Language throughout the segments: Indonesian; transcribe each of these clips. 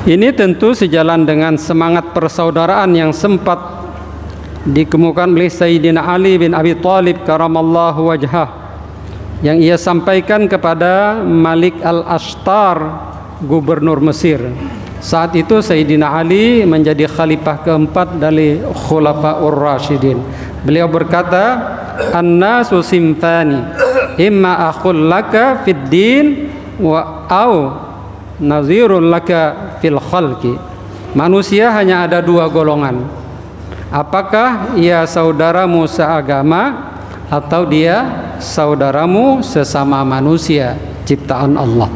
Ini tentu sejalan dengan semangat persaudaraan yang sempat dikemukakan oleh Sayyidina Ali bin Abi Thalib karamallahu wajhah, yang ia sampaikan kepada Malik al-Ashtar, gubernur Mesir. Saat itu Sayyidina Ali menjadi khalifah keempat dari Khulafaur Rasyidin. Beliau berkata, "An-nasu simfani, imma akhul laka fid din wa au nazirul laka fil khalqi." Manusia hanya ada dua golongan. Apakah ia saudaramu seagama atau dia saudaramu sesama manusia ciptaan Allah.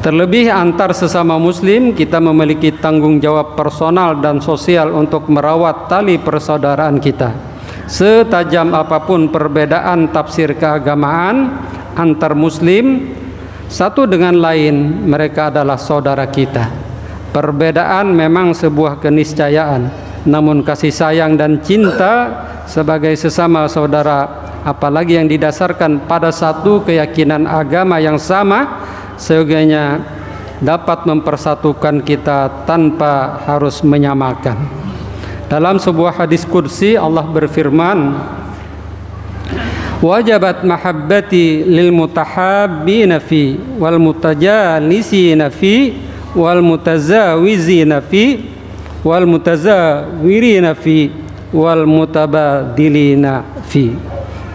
Terlebih antar sesama muslim, kita memiliki tanggung jawab personal dan sosial untuk merawat tali persaudaraan kita. Setajam apapun perbedaan tafsir keagamaan antar muslim, satu dengan lain mereka adalah saudara kita. Perbedaan memang sebuah keniscayaan, namun kasih sayang dan cinta sebagai sesama saudara, apalagi yang didasarkan pada satu keyakinan agama yang sama, seyogianya dapat mempersatukan kita tanpa harus menyamakan. Dalam sebuah hadis qudsi Allah berfirman, "Wajabat mahabbati lil mutahabbina fi wal mutajalisina fi wal mutazawizina fi wal mutazawirina fi wal mutabadilina fi."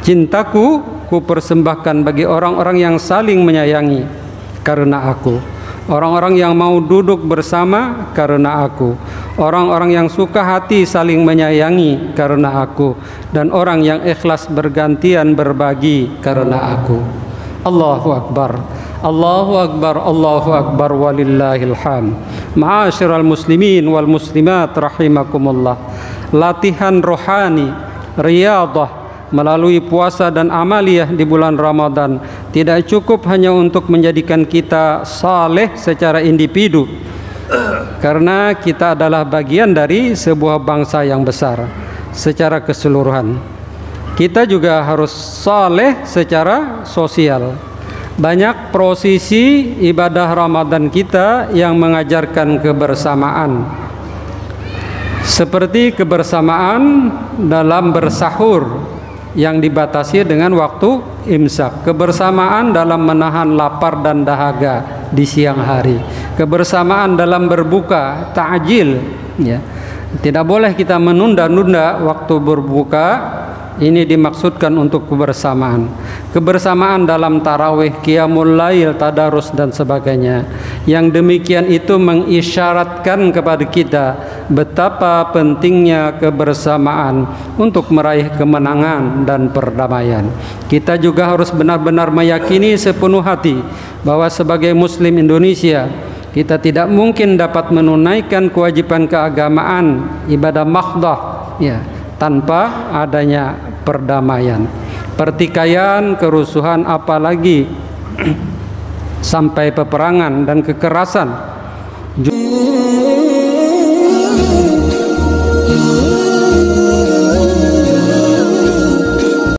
Cintaku kupersembahkan bagi orang-orang yang saling menyayangi karena aku, orang-orang yang mau duduk bersama karena aku, orang-orang yang suka hati saling menyayangi karena aku, dan orang yang ikhlas bergantian berbagi karena aku. Allahu Akbar, Allahu Akbar, Allahu Akbar, walillahil hamd. Ma'asyiral muslimin wal muslimat rahimakumullah. Latihan rohani, riyadhah melalui puasa dan amaliyah di bulan Ramadan tidak cukup hanya untuk menjadikan kita saleh secara individu, karena kita adalah bagian dari sebuah bangsa yang besar secara keseluruhan. Kita juga harus saleh secara sosial. Banyak prosesi ibadah Ramadan kita yang mengajarkan kebersamaan, seperti kebersamaan dalam bersahur yang dibatasi dengan waktu imsak, kebersamaan dalam menahan lapar dan dahaga di siang hari, kebersamaan dalam berbuka, ta'jil, ya. Tidak boleh kita menunda-nunda waktu berbuka. Ini dimaksudkan untuk kebersamaan. Kebersamaan dalam tarawih, qiyamul lail, tadarus dan sebagainya. Yang demikian itu mengisyaratkan kepada kita betapa pentingnya kebersamaan untuk meraih kemenangan dan perdamaian. Kita juga harus benar-benar meyakini sepenuh hati bahwa sebagai muslim Indonesia, kita tidak mungkin dapat menunaikan kewajiban keagamaan, ibadah makhdah, ya, tanpa adanya perdamaian. Pertikaian, kerusuhan, apalagi sampai peperangan dan kekerasan.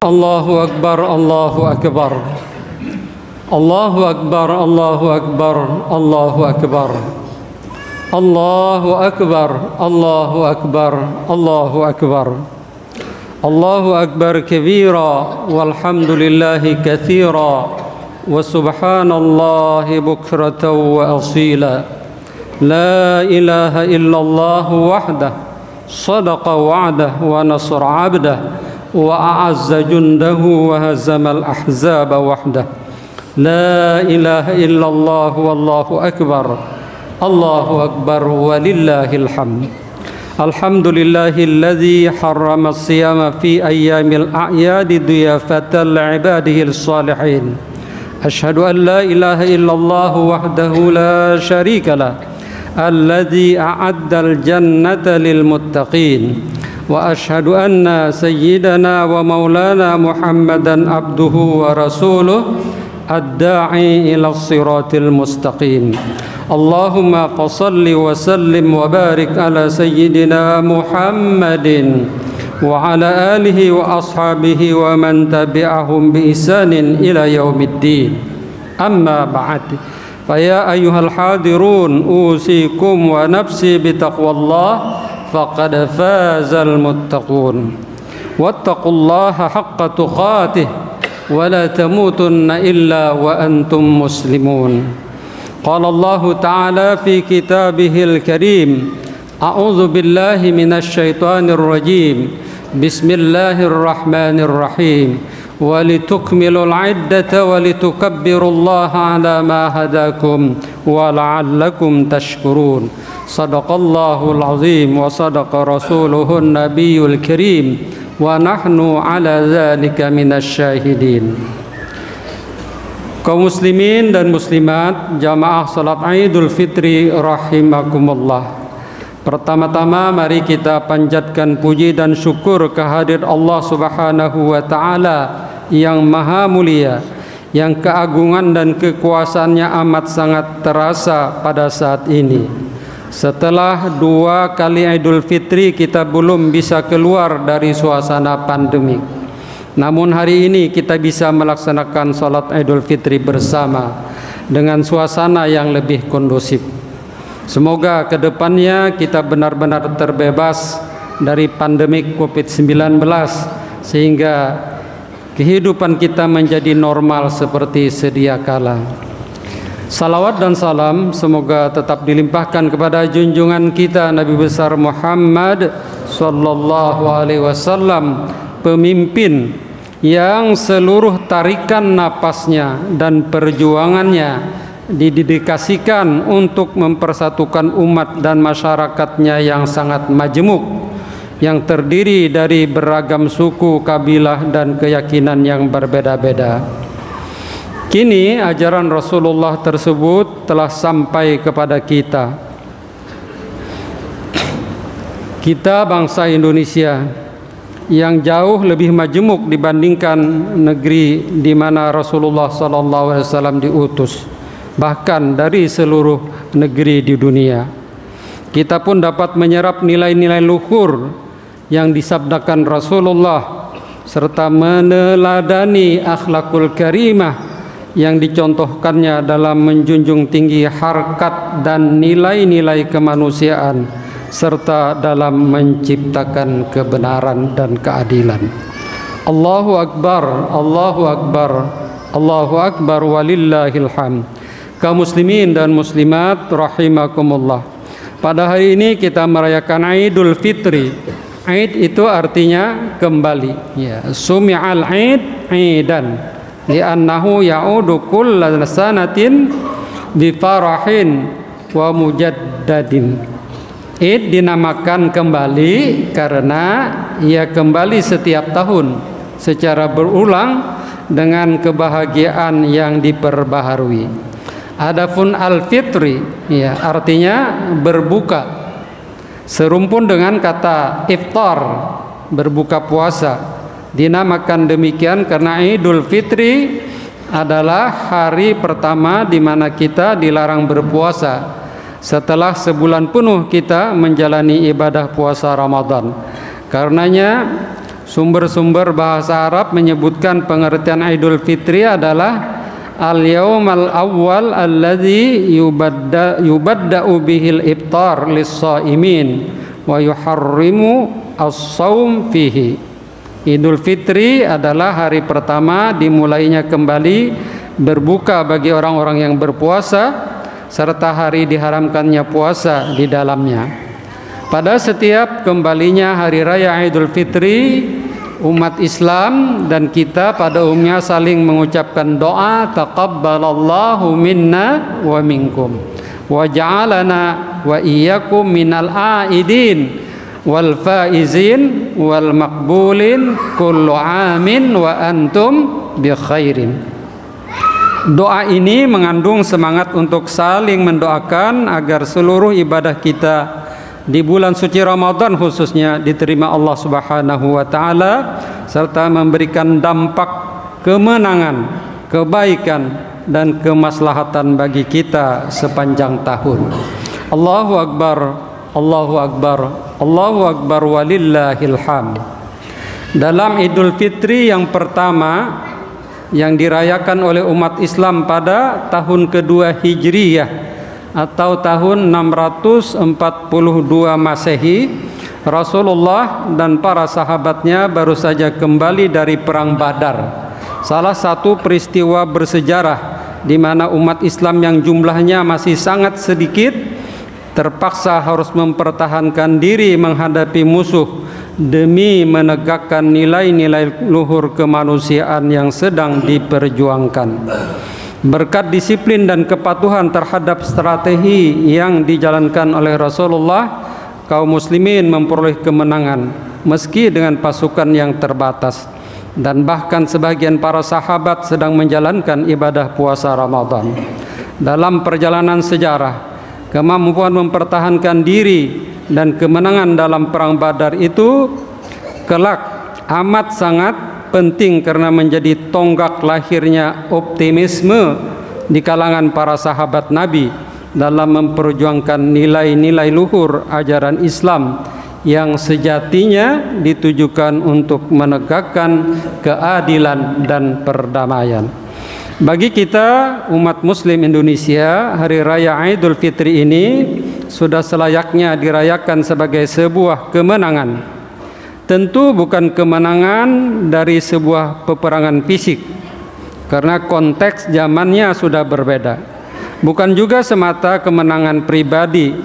Allahu Akbar, Allahu Akbar, Allahu Akbar, Allahu Akbar, Allahu Akbar, Allahu Akbar, Allahu Akbar, Allahu Akbar, Allahu Akbar kabira, walhamdulillahi katsira, wa subhanallahi bukratan wa asila. La ilaha illallah wahdah, sadaqa wa'dah wa nasra 'abdah, wa a'azza jundahu wa hazamal ahzaba wahdah. La ilaha illallah wallahu akbar. Allahu akbar walillahil hamd. Alhamdulillahilladzi harrama as-siyama fi ayyamil a'yadi diyafatal ibadihil salihin. Asyhadu an la ilaha illallah wahdahu la syarika lah, alladzi a'addal jannata lil muttaqin. Wa asyhadu anna sayyidana wa maulana Muhammadan abduhu wa rasuluh ad-da'i ila as-siratil mustaqim. Allahumma salli wa sallim wa barik ala sayyidina Muhammadin wa ala alihi wa ashabihi wa man tabi'ahum bi ihsanin ila yaumiddin. Amma ba'd. فيا أيها الحاضرون أوصيكم ونفسي بتقوى الله فقد فاز المتقون واتقوا الله حق تقاته ولا تموتن إلا وأنتم مسلمون قال الله تعالى في كتابه الكريم أعوذ بالله من الشيطان الرجيم بسم الله الرحمن الرحيم ولتكملوا العدة ولتكبروا الله على ما هداكم ولعلكم تشكرون صدق الله العظيم وصدق رسوله النبي الكريم ونحن على ذلك من الشاهدين. Kaum muslimin dan muslimat jamaah salat Idul Fitri rahimakumullah. Pertama-tama mari kita panjatkan puji dan syukur kehadirat Allah Subhanahu wa taala yang maha mulia, yang keagungan dan kekuasaannya amat sangat terasa pada saat ini. Setelah 2 kali Idul Fitri kita belum bisa keluar dari suasana pandemik. Namun hari ini kita bisa melaksanakan salat Idul Fitri bersama dengan suasana yang lebih kondusif. Semoga kedepannya kita benar-benar terbebas dari pandemik COVID-19 sehingga kehidupan kita menjadi normal seperti sedia kala. Salawat dan salam semoga tetap dilimpahkan kepada junjungan kita Nabi besar Muhammad sallallahu alaihi wasallam, pemimpin yang seluruh tarikan napasnya dan perjuangannya didedikasikan untuk mempersatukan umat dan masyarakatnya yang sangat majemuk, yang terdiri dari beragam suku, kabilah dan keyakinan yang berbeda-beda. Kini ajaran Rasulullah tersebut telah sampai kepada kita. Kita bangsa Indonesia yang jauh lebih majemuk dibandingkan negeri di mana Rasulullah SAW diutus, bahkan dari seluruh negeri di dunia. Kita pun dapat menyerap nilai-nilai luhur yang disabdakan Rasulullah serta meneladani akhlakul karimah yang dicontohkannya dalam menjunjung tinggi harkat dan nilai-nilai kemanusiaan serta dalam menciptakan kebenaran dan keadilan. Allahu Akbar, Allahu Akbar, Allahu Akbar walillahil hamd. Kaum muslimin dan muslimat rahimakumullah. Pada hari ini kita merayakan Idul Fitri. Id itu artinya kembali. Ya, sumi'al Id idan li'annahu ya'udu kulla sanatin bi farahin wa mujaddadin. Id dinamakan kembali karena ia kembali setiap tahun secara berulang dengan kebahagiaan yang diperbaharui. Adapun al-fitri ya artinya berbuka, serumpun dengan kata iftar, berbuka puasa. Dinamakan demikian karena Idul Fitri adalah hari pertama di mana kita dilarang berpuasa setelah sebulan penuh kita menjalani ibadah puasa Ramadan. Karenanya sumber-sumber bahasa Arab menyebutkan pengertian Idul Fitri adalah al-yawmal awwal alladzi yubadda'u bihil iftar lis-shaimin wa yuharrimu as-shaum fihi. Idul Fitri adalah hari pertama dimulainya kembali berbuka bagi orang-orang yang berpuasa serta hari diharamkannya puasa di dalamnya. Pada setiap kembalinya hari raya Idul Fitri, umat Islam dan kita pada umumnya saling mengucapkan doa taqabbalallahu minna wa minkum wa ja'alana wa iyyakum minal aidin wal faizin wal maqbulin kullu amin wa antum bi khairin. Doa ini mengandung semangat untuk saling mendoakan agar seluruh ibadah kita di bulan suci Ramadan khususnya diterima Allah Subhanahu wa taala serta memberikan dampak kemenangan, kebaikan dan kemaslahatan bagi kita sepanjang tahun. Allahu Akbar, Allahu Akbar, Allahu Akbar walillahil hamd. Dalam Idul Fitri yang pertama yang dirayakan oleh umat Islam pada tahun kedua Hijriyah atau tahun 642 Masehi. Rasulullah dan para sahabatnya baru saja kembali dari perang Badar, salah satu peristiwa bersejarah di mana umat Islam yang jumlahnya masih sangat sedikit terpaksa harus mempertahankan diri menghadapi musuh demi menegakkan nilai-nilai luhur kemanusiaan yang sedang diperjuangkan. Berkat disiplin dan kepatuhan terhadap strategi yang dijalankan oleh Rasulullah, kaum muslimin memperoleh kemenangan meski dengan pasukan yang terbatas, dan bahkan sebagian para sahabat sedang menjalankan ibadah puasa Ramadan. Dalam perjalanan sejarah, kemampuan mempertahankan diri dan kemenangan dalam perang Badar itu kelak amat sangat penting karena menjadi tonggak lahirnya optimisme di kalangan para sahabat Nabi dalam memperjuangkan nilai-nilai luhur ajaran Islam yang sejatinya ditujukan untuk menegakkan keadilan dan perdamaian. Bagi kita umat muslim Indonesia, Hari Raya Idul Fitri ini sudah selayaknya dirayakan sebagai sebuah kemenangan. Tentu bukan kemenangan dari sebuah peperangan fisik, karena konteks zamannya sudah berbeda. Bukan juga semata kemenangan pribadi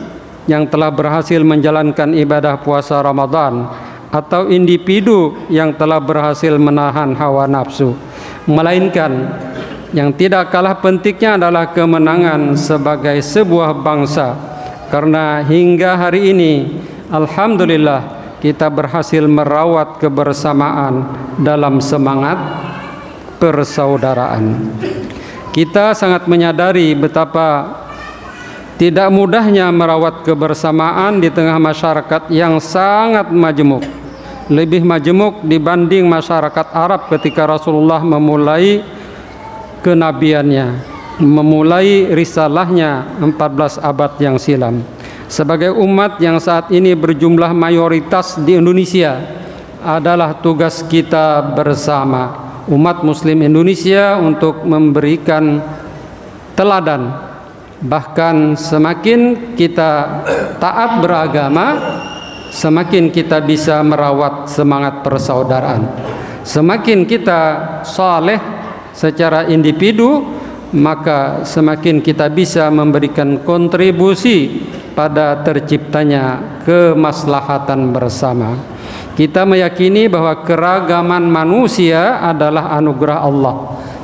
yang telah berhasil menjalankan ibadah puasa Ramadan atau individu yang telah berhasil menahan hawa nafsu, melainkan yang tidak kalah pentingnya adalah kemenangan sebagai sebuah bangsa, karena hingga hari ini alhamdulillah kita berhasil merawat kebersamaan dalam semangat persaudaraan. Kita sangat menyadari betapa tidak mudahnya merawat kebersamaan di tengah masyarakat yang sangat majemuk, lebih majemuk dibanding masyarakat Arab ketika Rasulullah memulai kenabiannya, memulai risalahnya 14 abad yang silam. Sebagai umat yang saat ini berjumlah mayoritas di Indonesia, adalah tugas kita bersama umat muslim Indonesia untuk memberikan teladan. Bahkan semakin kita taat beragama, semakin kita bisa merawat semangat persaudaraan. Semakin kita saleh secara individu, maka semakin kita bisa memberikan kontribusi pada terciptanya kemaslahatan bersama. Kita meyakini bahwa keragaman manusia adalah anugerah Allah,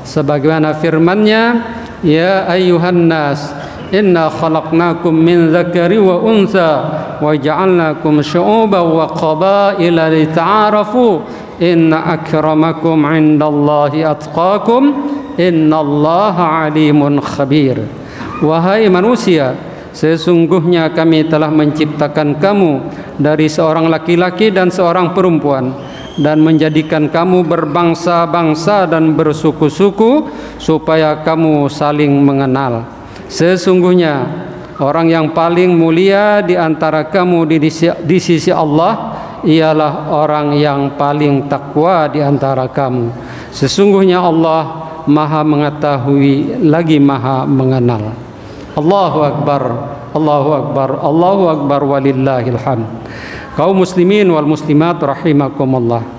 sebagaimana firman-Nya, ya ayyuhan nas inna khalaqnakum min dzakari wa unsa wa ja'alnakum syu'uban wa qabaila lita'arafu inna akramakum 'indallahi atqakum innallaha 'alimun khabir. Wahai manusia, sesungguhnya kami telah menciptakan kamu dari seorang laki-laki dan seorang perempuan, dan menjadikan kamu berbangsa-bangsa dan bersuku-suku supaya kamu saling mengenal. Sesungguhnya orang yang paling mulia di antara kamu di sisi Allah ialah orang yang paling takwa di antara kamu. Sesungguhnya Allah Maha mengetahui lagi Maha mengenal. Allahu Akbar, Allahu Akbar, Allahu Akbar walillahil hamd. Kaum muslimin wal muslimat rahimakumullah.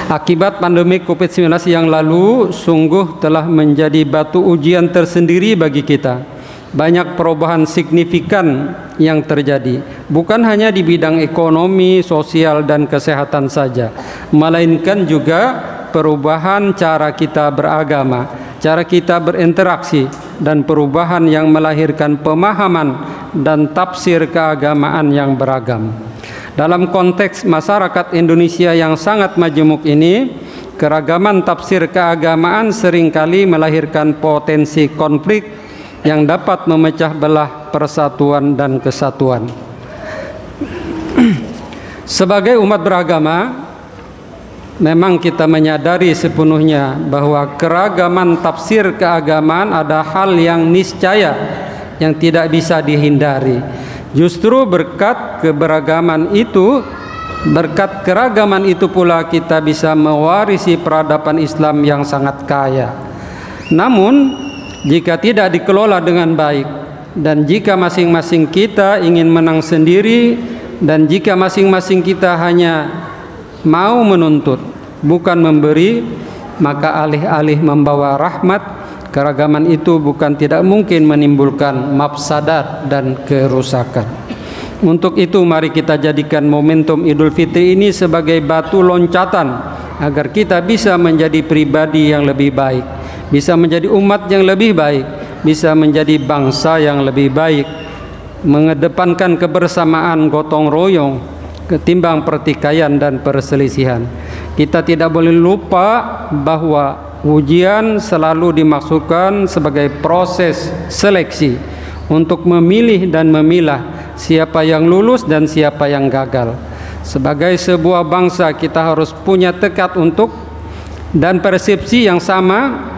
Akibat pandemi Covid-19 yang lalu sungguh telah menjadi batu ujian tersendiri bagi kita. Banyak perubahan signifikan yang terjadi, bukan hanya di bidang ekonomi, sosial dan kesehatan saja, melainkan juga perubahan cara kita beragama, cara kita berinteraksi, dan perubahan yang melahirkan pemahaman dan tafsir keagamaan yang beragam. Dalam konteks masyarakat Indonesia yang sangat majemuk ini, keragaman tafsir keagamaan seringkali melahirkan potensi konflik yang dapat memecah belah persatuan dan kesatuan. Sebagai umat beragama, memang kita menyadari sepenuhnya bahwa keragaman tafsir keagamaan ada hal yang niscaya yang tidak bisa dihindari. Justru berkat keberagaman itu Berkat keragaman itu pula kita bisa mewarisi peradaban Islam yang sangat kaya. Namun jika tidak dikelola dengan baik, dan jika masing-masing kita ingin menang sendiri, dan jika masing-masing kita hanya mau menuntut bukan memberi, maka alih-alih membawa rahmat, keragaman itu bukan tidak mungkin menimbulkan mafsadat dan kerusakan. Untuk itu mari kita jadikan momentum Idul Fitri ini sebagai batu loncatan agar kita bisa menjadi pribadi yang lebih baik, bisa menjadi umat yang lebih baik, bisa menjadi bangsa yang lebih baik, mengedepankan kebersamaan gotong royong ketimbang pertikaian dan perselisihan. Kita tidak boleh lupa bahwa ujian selalu dimaksudkan sebagai proses seleksi untuk memilih dan memilah siapa yang lulus dan siapa yang gagal. Sebagai sebuah bangsa kita harus punya tekad untuk dan persepsi yang sama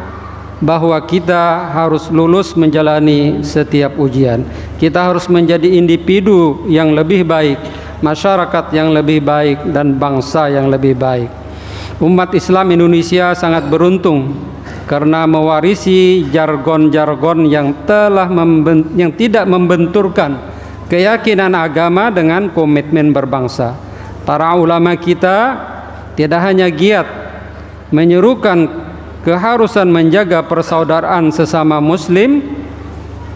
bahwa kita harus lulus menjalani setiap ujian. Kita harus menjadi individu yang lebih baik, masyarakat yang lebih baik, dan bangsa yang lebih baik. Umat Islam Indonesia sangat beruntung karena mewarisi jargon-jargon yang tidak membenturkan keyakinan agama dengan komitmen berbangsa. Para ulama kita tidak hanya giat menyerukan keharusan menjaga persaudaraan sesama muslim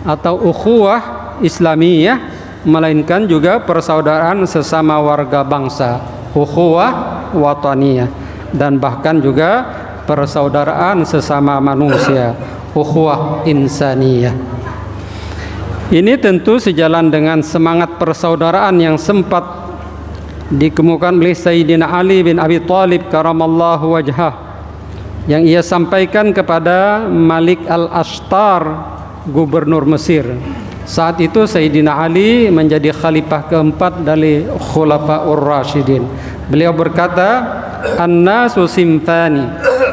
atau ukhuwah Islamiyah, melainkan juga persaudaraan sesama warga bangsa, ukhuwah wataniyah, dan bahkan juga persaudaraan sesama manusia, ukhuwah insaniyah. Ini tentu sejalan dengan semangat persaudaraan yang sempat dikemukakan oleh Sayyidina Ali bin Abi Thalib karamallahu wajhah, yang ia sampaikan kepada Malik al-Ashtar, gubernur Mesir. Saat itu Sayyidina Ali menjadi khalifah keempat dari Khulafaur Rasyidin. Beliau berkata, "An-nasu simfani,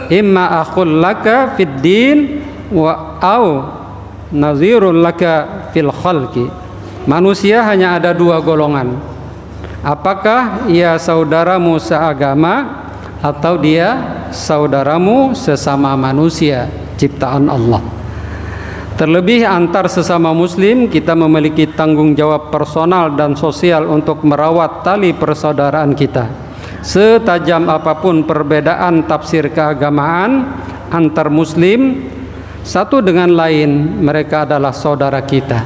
imma akhul laka fid din wa au nazirul laka fil khalqi." Manusia hanya ada dua golongan. Apakah ia saudaramu seagama atau dia saudaramu sesama manusia ciptaan Allah. Terlebih antar sesama muslim kita memiliki tanggung jawab personal dan sosial untuk merawat tali persaudaraan kita. Setajam apapun perbedaan tafsir keagamaan antar muslim satu dengan lain, mereka adalah saudara kita.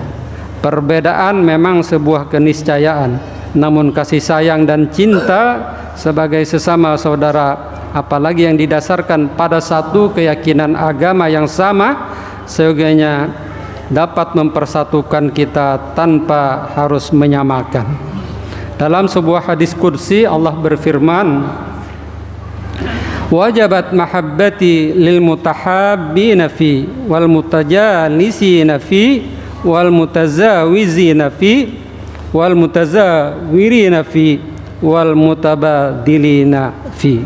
Perbedaan memang sebuah keniscayaan, namun kasih sayang dan cinta sebagai sesama saudara, apalagi yang didasarkan pada satu keyakinan agama yang sama, seyogianya dapat mempersatukan kita tanpa harus menyamakan. Dalam sebuah hadis qudsi Allah berfirman, "Wajabat mahabbati lil mutahabbina fi wal mutajanisina fi wal mutazawizina fi wal mutazawirina fi wal mutabadilina fi."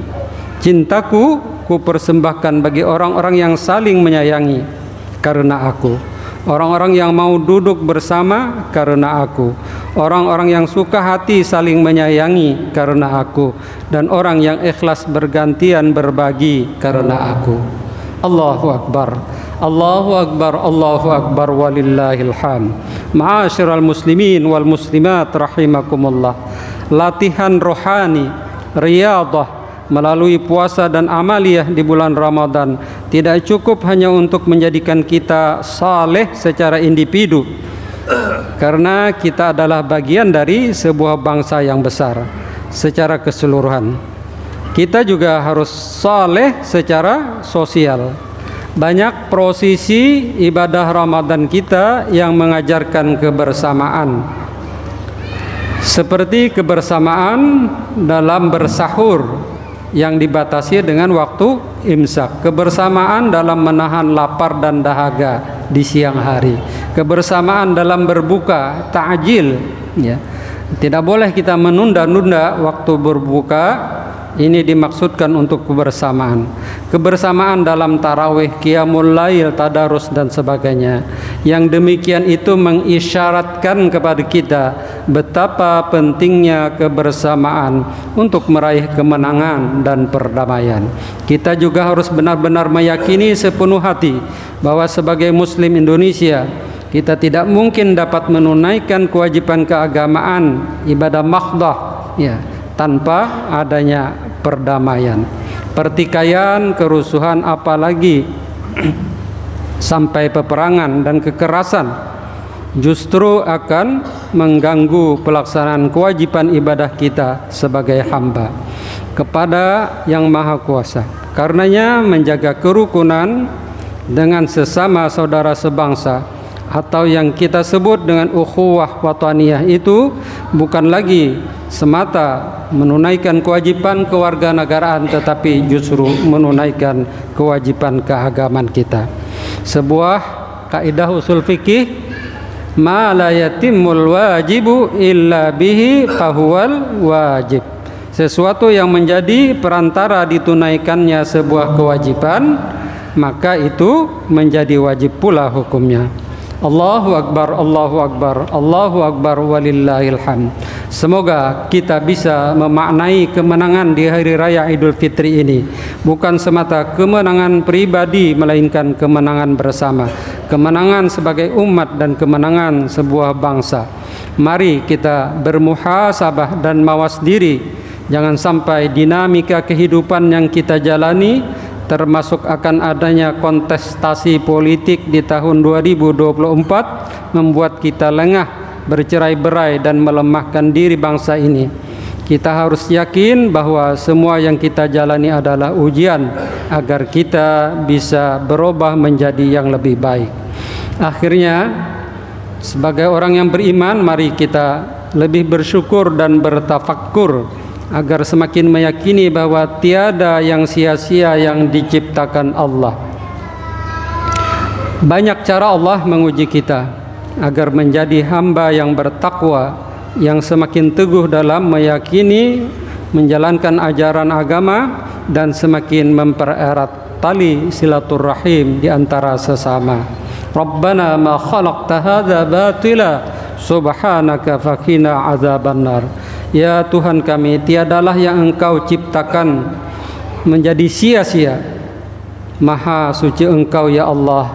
Cintaku kupersembahkan bagi orang-orang yang saling menyayangi karena aku, orang-orang yang mau duduk bersama karena aku, orang-orang yang suka hati saling menyayangi karena aku, dan orang yang ikhlas bergantian berbagi karena aku. Allahu Akbar, Allahu Akbar, Allahu Akbar, walillahil hamd. Ma'asyiral muslimin wal muslimat rahimakumullah. Latihan rohani, riyadhah melalui puasa dan amaliyah di bulan Ramadan tidak cukup hanya untuk menjadikan kita saleh secara individu, karena kita adalah bagian dari sebuah bangsa yang besar secara keseluruhan. Kita juga harus saleh secara sosial. Banyak prosesi ibadah Ramadan kita yang mengajarkan kebersamaan, seperti kebersamaan dalam bersahur yang dibatasi dengan waktu imsak, kebersamaan dalam menahan lapar dan dahaga di siang hari, kebersamaan dalam berbuka, ta'jil, ya. Tidak boleh kita menunda-nunda waktu berbuka. Ini dimaksudkan untuk kebersamaan. Kebersamaan dalam tarawih, qiyamul lail, tadarus dan sebagainya. Yang demikian itu mengisyaratkan kepada kita betapa pentingnya kebersamaan untuk meraih kemenangan dan perdamaian. Kita juga harus benar-benar meyakini sepenuh hati bahwa sebagai Muslim Indonesia kita tidak mungkin dapat menunaikan kewajiban keagamaan ibadah makhdah tanpa adanya perdamaian. Pertikaian, kerusuhan, apalagi sampai peperangan dan kekerasan justru akan mengganggu pelaksanaan kewajiban ibadah kita sebagai hamba kepada Yang Maha Kuasa. Karenanya menjaga kerukunan dengan sesama saudara sebangsa atau yang kita sebut dengan ukhuwah wataniyah itu bukan lagi semata menunaikan kewajiban kewarganegaraan, tetapi justru menunaikan kewajiban keagamaan kita. Sebuah kaidah usul fikih, ma la yatimul wajibu illa bihi fahuwal wajib. Sesuatu yang menjadi perantara ditunaikannya sebuah kewajiban, maka itu menjadi wajib pula hukumnya. Allahu Akbar, Allahu Akbar, Allahu Akbar walillahil hamd. Semoga kita bisa memaknai kemenangan di hari raya Idul Fitri ini bukan semata kemenangan pribadi, melainkan kemenangan bersama, kemenangan sebagai umat dan kemenangan sebuah bangsa. Mari kita bermuhasabah dan mawas diri, jangan sampai dinamika kehidupan yang kita jalani, termasuk akan adanya kontestasi politik di tahun 2024, membuat kita lengah, bercerai-berai dan melemahkan diri bangsa ini. Kita harus yakin bahwa semua yang kita jalani adalah ujian agar kita bisa berubah menjadi yang lebih baik. Akhirnya, sebagai orang yang beriman, mari kita lebih bersyukur dan bertafakkur agar semakin meyakini bahwa tiada yang sia-sia yang diciptakan Allah. Banyak cara Allah menguji kita agar menjadi hamba yang bertakwa, yang semakin teguh dalam meyakini, menjalankan ajaran agama, dan semakin mempererat tali silaturahim di antara sesama. Rabbana ma khalaqta hadza batila subhanaka faqina azabannar. Ya Tuhan kami, tiadalah yang Engkau ciptakan menjadi sia-sia. Maha suci Engkau ya Allah,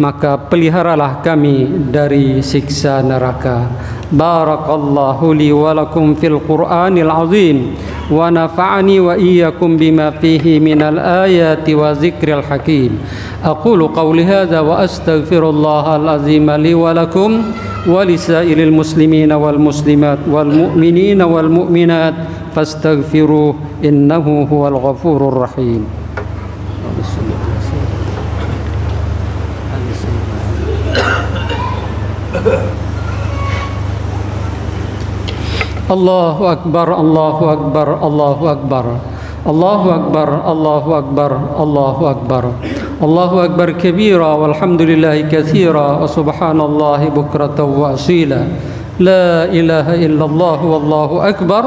maka peliharalah kami dari siksa neraka. Barakallahu li wa lakum fil Qur'anil azim wa nafa'ani wa iyyakum bima fihi minal ayati wa zikril hakim. Aqulu qawli hadza wa astaghfirullahal azim li wa lakum ولسائر المسلمين والمسلمات والمؤمنين والمؤمنات فاستغفروه إنه هو الغفور الرحيم. الله أكبر الله أكبر الله أكبر الله أكبر الله أكبر الله أكبر الله أكبر كبيرا والحمد لله كثيرا وسبحان الله بكرة وأصيلا لا إله إلا الله والله أكبر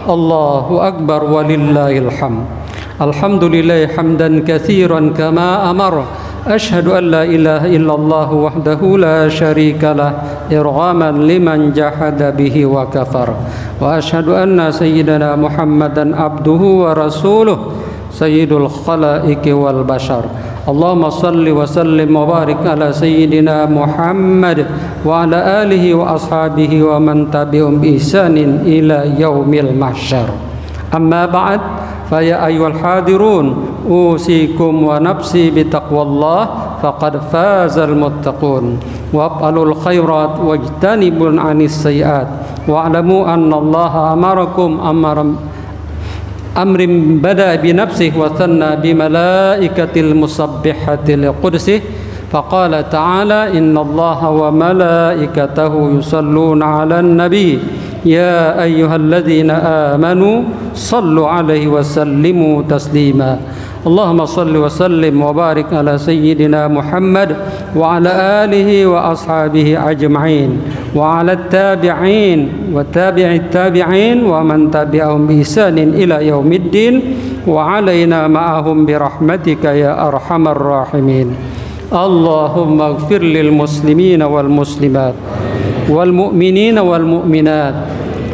الله أكبر ولله الحمد. الحمد لله حمدا كثيرا كما أمر. أشهد أن لا إله إلا الله وحده لا شريك له إرغاما لمن جحد به وكفر. وأشهد أن سيدنا محمدا عبده ورسوله سيد الخلائق والبشر. اللهم صل وسلم وبارك على سيدنا محمد وعلى آله وأصحابه ومن تبعهم بإحسان إلى يوم المحشر. أما بعد فيا أيها الحاضرون أوصيكم ونفسي بتقوى الله فقد فاز المتقون وافعلوا الخيرات واجتنبوا عن السيئات واعلموا أن الله أمركم أمر بدأ بنفسه وثنى بملائكة المسبحة لقدسه فقال تعالى إن الله وملائكته يصلون على النبي يا أيها الذين آمنوا صلوا عليه وسلموا تسليما. اللهم صل وسلم وبارك على سيدنا محمد وعلى آله وأصحابه أجمعين وعلى التابعين وتابع التابعين ومن تبعهم بإحسان إلى يوم الدين وعلينا معهم برحمتك يا أرحم الراحمين. اللهم اغفر للمسلمين والمسلمات والمؤمنين والمؤمنات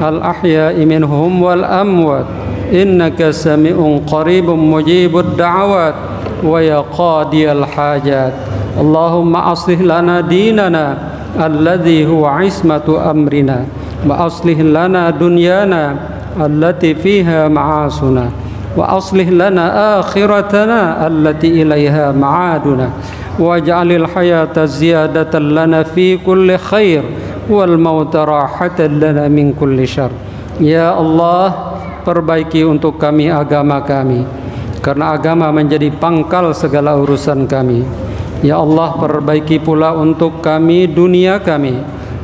الأحياء منهم والأموات إنك سميع قريب مجيب الدعوات ويا قاضي الحاجات اللهم أصلح لنا ديننا الذي هو عصمة أمرنا وأصلح لنا دنيانا التي فيها معاشنا وأصلح لنا آخرتنا التي إليها معادنا واجعل الحياة زيادة لنا في كل خير والموت راحة لنا من كل شر. Ya Allah, perbaiki untuk kami agama kami, karena agama menjadi pangkal segala urusan kami. Ya Allah, perbaiki pula untuk kami dunia kami,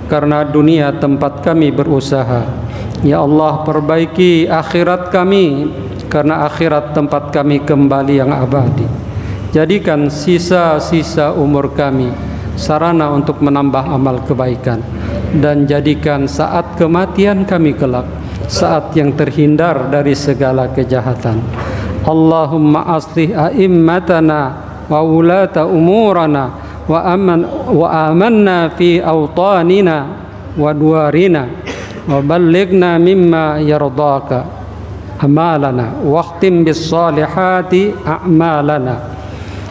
karena dunia tempat kami berusaha. Ya Allah, perbaiki akhirat kami, karena akhirat tempat kami kembali yang abadi. Jadikan sisa-sisa umur kami sarana untuk menambah amal kebaikan, dan jadikan saat kematian kami kelak saat yang terhindar dari segala kejahatan. Allahumma aslih a'immatana wa ulata umurana wa amanna fi awtanina wa duwarina wa ballighna mimma yardaka amalana waqtim bis salihati a'malana.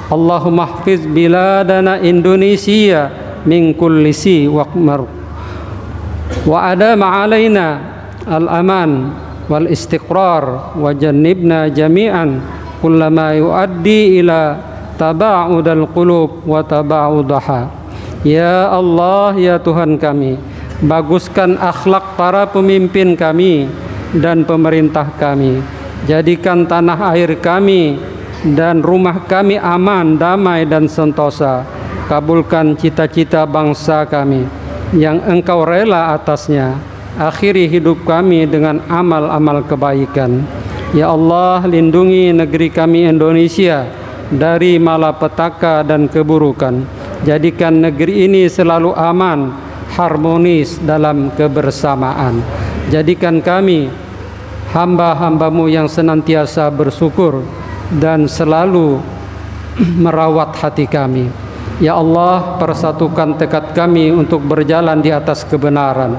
Allahumma hafiz biladana Indonesia min kulli si waqmar wa adama alaina al-aman wal istiqrar wa jannibna jami'an kullama yuaddi ila taba'udal qulub wa taba'udaha. Ya Allah, ya Tuhan kami, baguskan akhlak para pemimpin kami dan pemerintah kami. Jadikan tanah air kami dan rumah kami aman, damai dan sentosa. Kabulkan cita-cita bangsa kami yang Engkau rela atasnya. Akhiri hidup kami dengan amal-amal kebaikan. Ya Allah, lindungi negeri kami Indonesia dari malapetaka dan keburukan. Jadikan negeri ini selalu aman, harmonis dalam kebersamaan. Jadikan kami hamba-hambamu yang senantiasa bersyukur dan selalu merawat hati kami. Ya Allah, persatukan tekad kami untuk berjalan di atas kebenaran.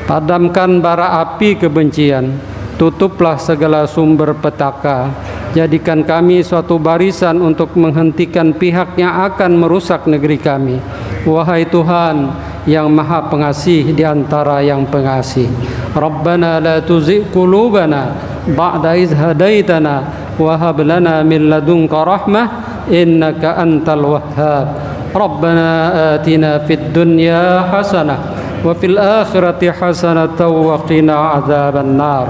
Padamkan bara api kebencian, tutuplah segala sumber petaka. Jadikan kami suatu barisan untuk menghentikan pihak yang akan merusak negeri kami. Wahai Tuhan yang Maha Pengasih di antara yang pengasih, Rabbana la tuzigh qulubana ba'da idh hadaitana wa hab lana min ladunka rahmah innaka antal wahhab. Rabbana atina fid dunya hasanah wa fil akhirati hasanatan wa qina adzaban nar.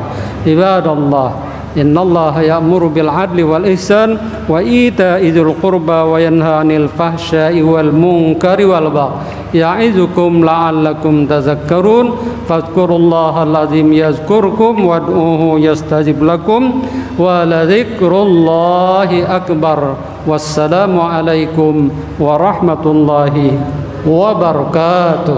Ibadallah, innallaha ya'muru bil adli wal ihsan wa ita'i dzil qurba wa yanha 'anil fahsya'i wal munkari wal baghi ya'izukum la'allakum tadhakkarun. Fadhkurullahal azim yazkurkum wad'uhu yastajib lakum wa ladzikrullahi akbar. Wassalamu alaikum warahmatullahi wabarakatuh.